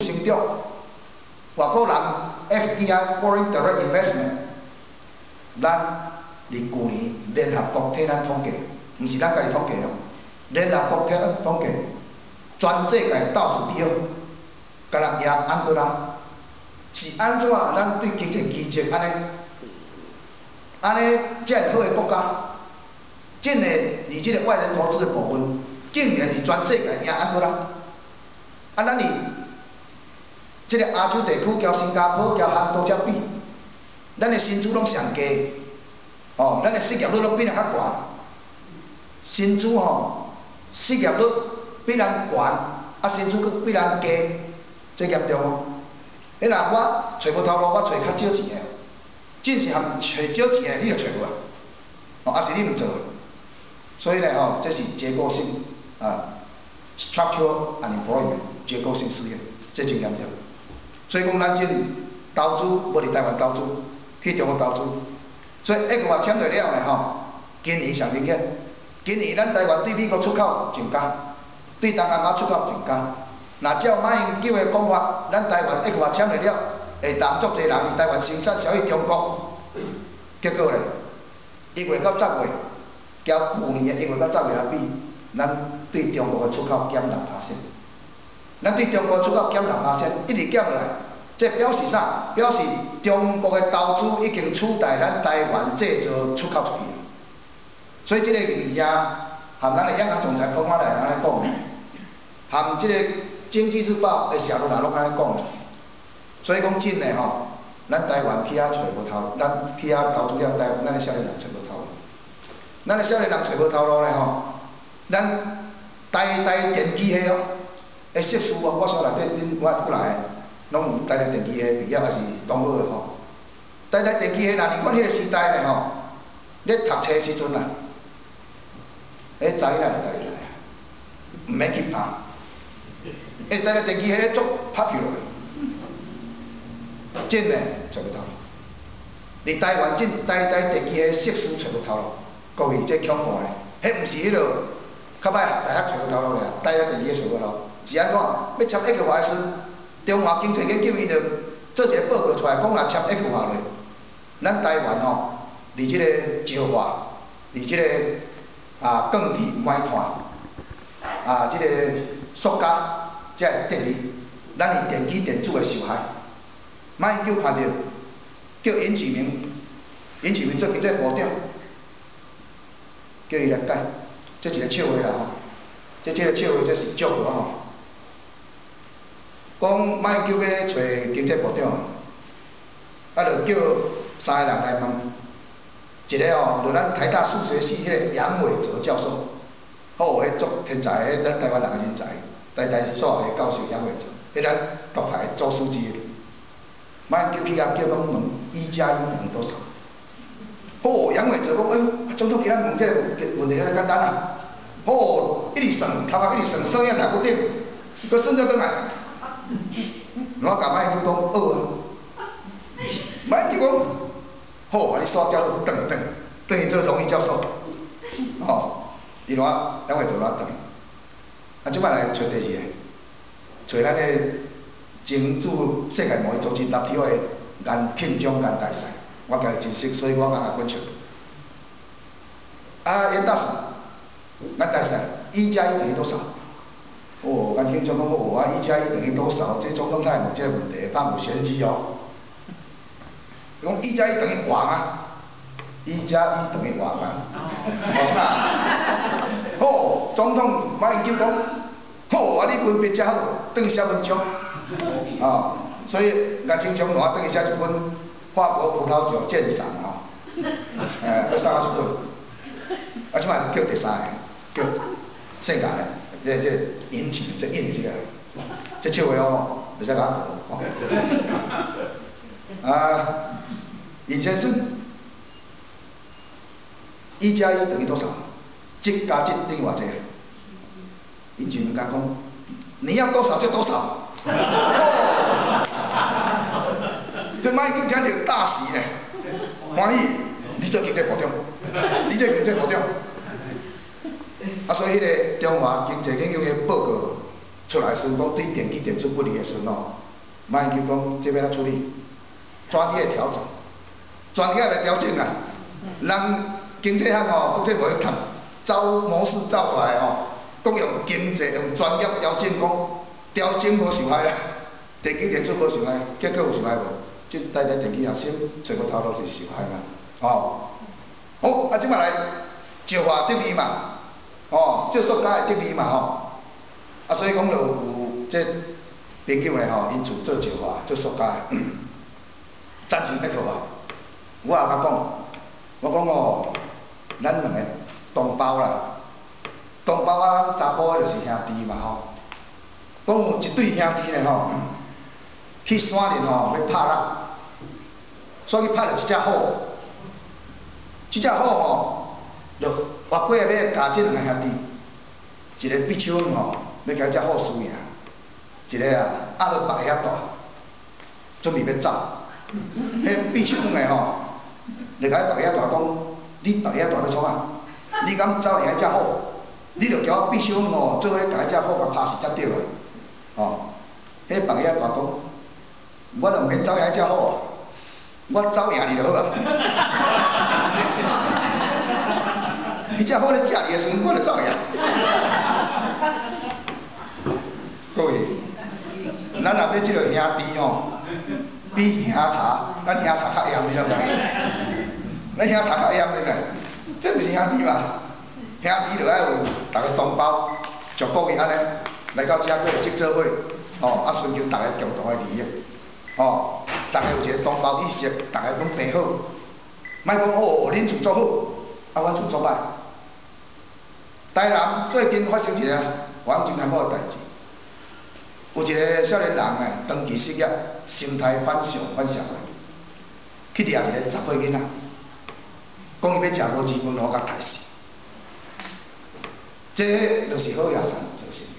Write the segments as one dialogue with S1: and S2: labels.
S1: 成长，外国人 FDI Foreign Direct Investment， 咱伫去年联合国替咱统计，毋是咱家己统计哦，联合国替咱统计，全世界倒数第二，敢若赢安哥拉，是安怎咱对经济基础安尼遮尔好诶国家，竟然伫即个外人投资的部分，竟然是全世界赢安哥拉。啊，咱伫即个亚洲地区，交新加坡、交韩国遮比，咱的薪资拢上低，哦，咱的失业率拢比人较悬，薪资吼，失业率比人悬，啊，薪资佫比人低，这严重哦。迄若我找无头路，我找较少钱的。真是含找少钱的，你就找无啊，哦，啊是你毋做，所以呢，吼，这是结构性structural unemployment 结构性失业，这真严重。所以讲，咱真投资无伫台湾投资，去中国投资，所以ECFA签落了的吼，今年上明显，今年咱台湾对美国出口增加，对东南亚出口增加。若照马英九的讲法，咱台湾ECFA签落了。会当足侪人伫台湾生产销去中国，结果咧，1月到10月，交去年的1月到10月来比，咱对中国的出口减6%，咱对中国出口减6%，一直减落来，这表示啥？表示中国的投资已经取代咱台湾制造出口出去。所以这个物件，含咱的央行总裁孔华来安尼讲，含这个经济日报的社论也拢安尼讲。所以讲真诶吼，咱台湾去遐找无头，咱去遐投资了台湾，咱的少年人找无头路。咱的少年人找无头路咧吼，咱台电机系哦，会硕士哦，我所内底我过来，拢有台电机系毕业还是同学吼。台电机系若你讲迄个时代咧吼，咧读册时阵啊，知影就来，毋免去拍。台电机系足拍票落。真诶找不头路，伫台湾真台电机诶硕士找不头路，各位这恐怖咧，迄毋是迄落较歹大学找不头路咧，台电机找不头路，是安怎？要签ECFA时，中华经济研究院就做一个报告出来，讲若签ECFA咧，咱台湾吼，伫即个石化，伫即个钢铁唔歹看，即个塑胶才会得利，咱是电机电子诶受害。马英九看到，叫尹启明做经济部长，叫伊来改，这一个笑话啦吼，这个笑话这是祝贺吼。讲马英九要找经济部长，就叫3个人来问，一个吼就咱台大数学系迄个杨伟哲教授，迄足天才，迄咱台湾人的人才，台数学教授杨伟哲，迄咱独派做书记。马英九去甲叫讲问1+1等于多少？哦，杨伟哲讲，总统今仔问这个问题很简单啊。哦，一直算，头壳一直算，算遐台不顶，佮算到倒来。我甲马英九讲学啊。马英九讲，好，你刷教等于做荣誉教授。哦，伊偌杨伟哲等。即摆来找第2个，找咱个。争取世界贸易组织 WTO 的庆中大赛，我家己真熟，所以我甲他滚笑。严大使，咱大赛1+1等于多少？哦，咱庆中讲1+1等于多少？这总统他也无这个问题，他无玄机哦。讲1+1等于王啊，1+1等于王啊。好，总统马英九讲，好，你文笔真好，当写文章。所以咱经常我等于写一本法国葡萄酒鉴赏要送出本，即摆叫第3个，叫性格咧，这引起这印这个，这笑话哦，袂使甲我讲。以前是1+1等于多少？这加这等于偌济？伊就甲讲，你要多少就多少。这马英九听着大喜呢，欢喜，你做经济部长，你做经济部长。所以迄个中华经济研究院报告，出来时讲对电器电子不利的时吼，莫要求讲这要怎处理，专业调整，专业来调整啦。人经济学吼，国际无去读，走模式走出来吼，讲用经济用专业调整讲，调整无受害啦，电器电子无受害，结果有受害无？即台电器学生找个头都是受害嘛，哦。好，啊，即摆来石化得米嘛，哦，即塑胶会得米嘛吼，啊，所以讲就有即朋友咧吼，因厝做石化做塑胶的，赞成要靠啊。我也甲讲，我讲哦，咱两个同胞啦，同胞啊，查甫就是兄弟嘛吼。讲有一对兄弟咧吼，去山林吼要拍人，所以拍着一只虎。即只虎吼，就活过来要加这两个兄弟，一个必手吼要甲只虎输赢，一个啊压到腹遐大，准备要走。迄必手的吼，就甲腹遐大讲：你腹遐大要创啊？你敢走赢只虎？你着交必手吼，做伙甲只虎甲拍死才对啊！哦，迄腹遐大讲：我着毋免走赢只虎啊！我走赢你就好啊！伊只好咧食你的时阵，我就走赢。各位，咱若要即个兄弟吼，比兄茶，咱兄茶较严，你知唔知？咱兄茶较严，你知？这就是兄弟嘛。兄弟就爱有大家同胞，逐个月安尼来到遮过集做伙，哦，啊寻求大家共同的利益，哦，大家有一个同胞意识，大家拢平好，莫讲哦，恁厝做好，啊，阮厝做歹。台南最近发生一个黄真坎坷的代志，有一个少年人诶，长期失业，心态反社会，去掠一个10岁囡仔，讲伊要食无钱分，我甲杀死。这就是好野山造成的，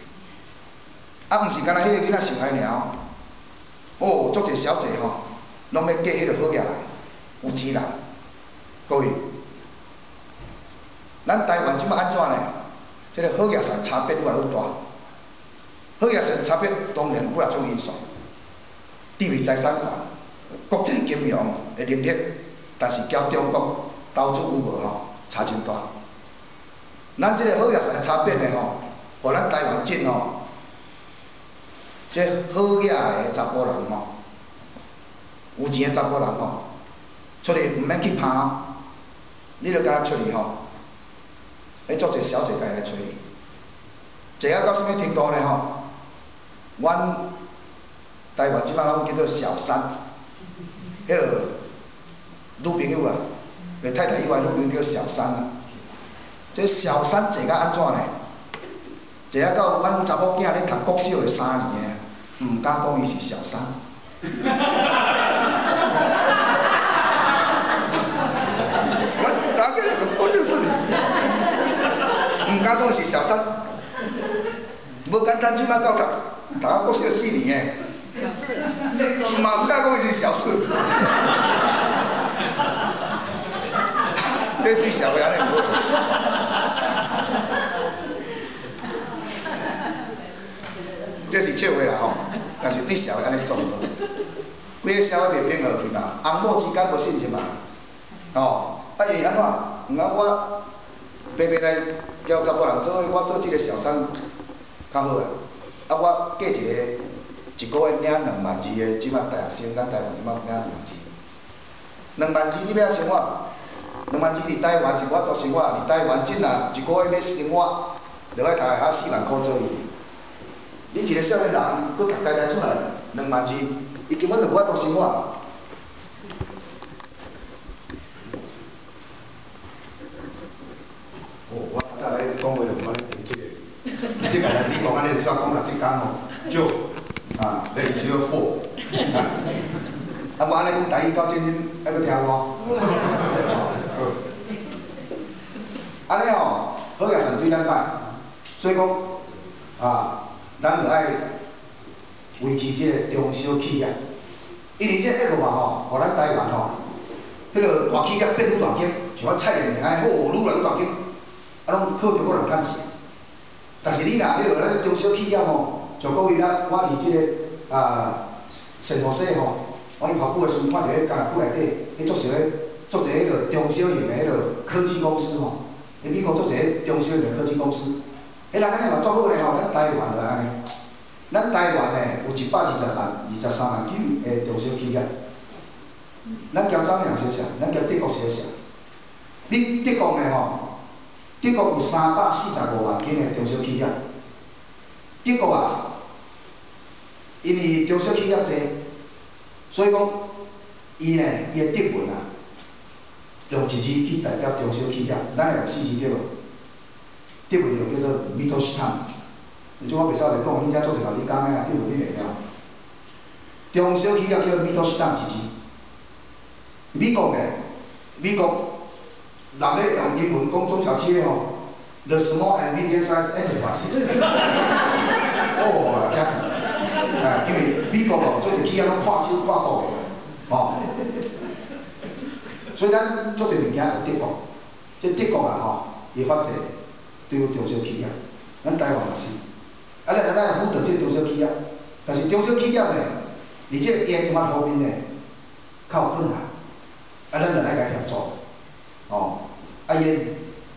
S1: 啊，毋是干那迄个囡仔受害尔哦，足侪小姐吼，拢要嫁迄个好野来，有钱人，各位，咱台湾即摆安怎呢？这个好野山差别越来越大，好野山差别当然有两种因素，地位财产权、国际金融的能力，但是交中国投资有无吼，差真大。咱这个好野山差别呢吼，互咱台湾镇吼，这好野的查甫人吼，有钱的查甫人吼，出去毋免去拍，你著敢若出去吼。迄足侪小姐家来找你，坐啊到什么程度呢？吼，阮台湾即摆拢叫做小三，迄个女朋友啊，袂太太以外，女朋友叫小三啊。这小三坐甲安怎呢？坐啊到阮查某囝咧读国小的3年的，毋敢讲伊是小三。我哪个人不就是你？唔敢讲是小三，无简单，即摆到读啊国小4年诶，嘛是敢讲伊是小四，这对社会安尼无。这是笑话啦吼，但是对社会安尼做唔好，规个社会袂变好去嘛，翁某之间无信任嘛，哦，啊伊安怎？毋通我。白白来交查某人做，我做这个小三较好啊！啊，我嫁一个一个月领2万2的，即摆大学生，咱台湾即摆领2万2，2万2即摆生活，2万2伫台湾是我都生活，伫台湾真啊一个月要生活，就爱赚遐4万块左右。你一个少年人，佮读台大出来2万2，伊根本就无法度生活。哦，我再来讲话就唔安尼停止。即个你讲安尼，煞讲六7天吼，少啊，你少货啊。啊，无安尼讲台语到正经，还要听无？安尼吼，好野神对咱歹，所以讲啊，咱就爱维持这个中小企业，因为这1个嘛吼，互咱台湾吼，迄个大企业变愈大间，像咱菜园安尼，哦，愈来愈大间。啊，拢靠着个人趁钱，但是你若迄个咱中小企业吼，上个月啊，我伫即个圣荷西吼，我去跑步的时阵，看到迄家乐福内底，迄做些做一个迄个中小型的迄个科技公司吼，伫美国做一个中小型的科技公司，迄人安尼嘛做好咧吼，咱台湾就安尼，咱台湾咧有120万、23万级的中小企业，咱交怎样小小，咱交德国小小，你德国咧吼，德国有345万间的中小企业，德国啊。因为中小企业多，所以讲，伊的德文啊，用一字去代表中小企业，咱会4字对无？德文就叫做 Mittelstand， 你种我袂晓得讲，你遮做一道你讲的啊，德文你袂晓。中小企业叫 Mittelstand 一字。美国人咧用英文讲中小企业吼 ，the small and medium-sized enterprises 。哦，真。因为美国哦，做些企业拢跨州跨国的，哦，所以咱做些物件就德国，即德国啊吼，伊发展对中小企业，咱台湾也是，咱会辅导即中小企业，但是中小企业呢，伫即个研发方面呢，较有困难，咱就来甲协助，哦，伊个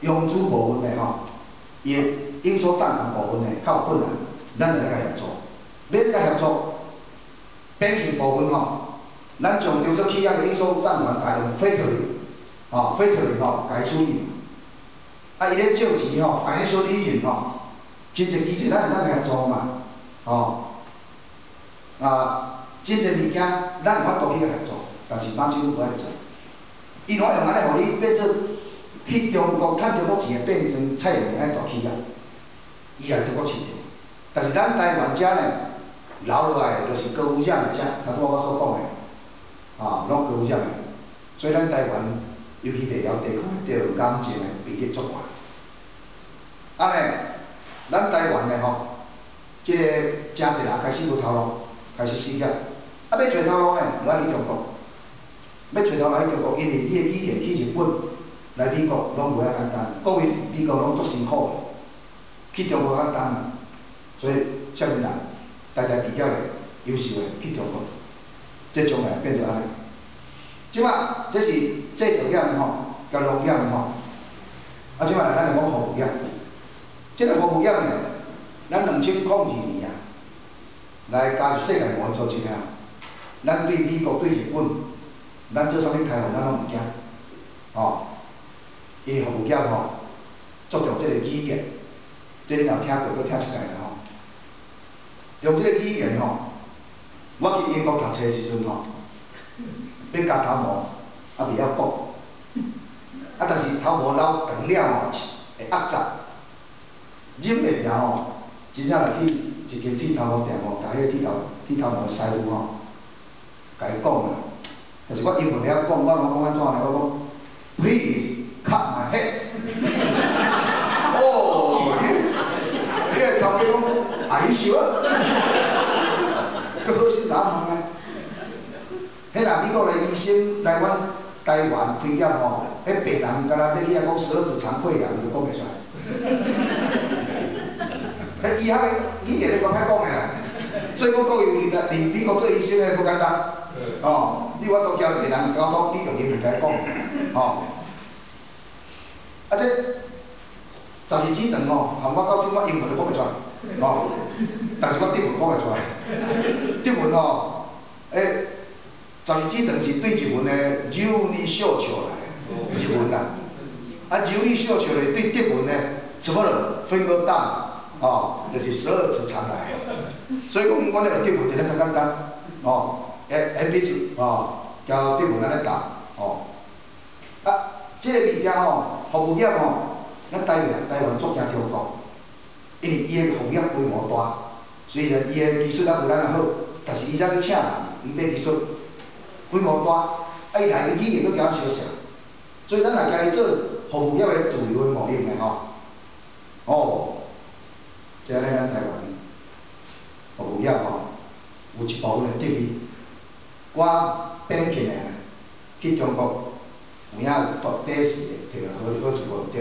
S1: 用资部分呢吼，伊个应收账款部分呢较有困难，咱就来甲协助。免甲协助，边境部分吼，咱从中小企业的应收账款改用 factory 吼，改处理。伊咧借钱吼，financial leasing吼，真侪机制咱会当协助嘛，真侪物件咱有法度去协助，但是帮手不爱做。伊若用安尼，互你变做去中国趁中国钱变成蔡英文安大企业，伊也中国市场。但是咱台湾遮呢？留落来就是高污染的遮，头拄我所讲的，拢高污染的，所以咱台湾尤其第条地区着癌症的比例足高。安尼，咱台湾的吼，即个真侪人开始无头路，开始失业，要找头路呢，来去中国，要找头路去中国，因为你的语言去日本、来美国拢袂遐简单，各位美国拢足辛苦的，去中国简单啊，所以少年人。大家比较的优秀的去中国，即将来变做安尼。即摆这是制造业吼，甲农业吼，即摆来咱来讲服务业。即个服务业呢，咱2002年啊，来加入世界贸易组织啊，咱对美国、对日本，咱做啥物开放，咱拢毋惊，因为服务业吼，注重即个语言，即你若听过，搁听出来啦吼。用即个语言吼，我去英国读册的时阵吼，要夹头毛袂晓讲，但是头毛留长了吼会压杂，忍袂了吼，真正来去一间剃头毛店吼，甲迄个剃头毛的师傅吼，甲伊讲啦，但是我英文袂晓讲，我讲安怎呢？我讲 ，Please cut my hair 哦，迄个头家讲。Are you sure？ 佮好心哪问啊？迄若美国的医生来阮台湾开业吼，迄病人敢若要去遐讲十二指肠溃疡，就讲袂出来。迄医学的语言你讲歹讲的啦，所以讲各位伫美国做医生的不简单。你我都交病人交通，你用英文甲伊讲，这12指肠吼，含我到即我英文都讲袂出来。但是我德文讲会出来。德文吼，12指肠是对日文的柔理小笑来，日文啦。柔理小笑咧对德文呢，什么了？分割大，就是12指肠来。所以讲，我咧德文就咧较简单，ABC 交德文安尼答，这个物件吼，服务业吼，咱台湾足惊中国。因为伊个服务业规模大，虽然伊个技术也无咱啊好，但是伊才去请人，伊买技术规模大，伊来个语言佫较小小，所以咱来家己做服务业的自由的贸易的吼，即个咱台湾服务业吼，有一部分的得意，我变起来去中国有影到底时摕了好一部分得。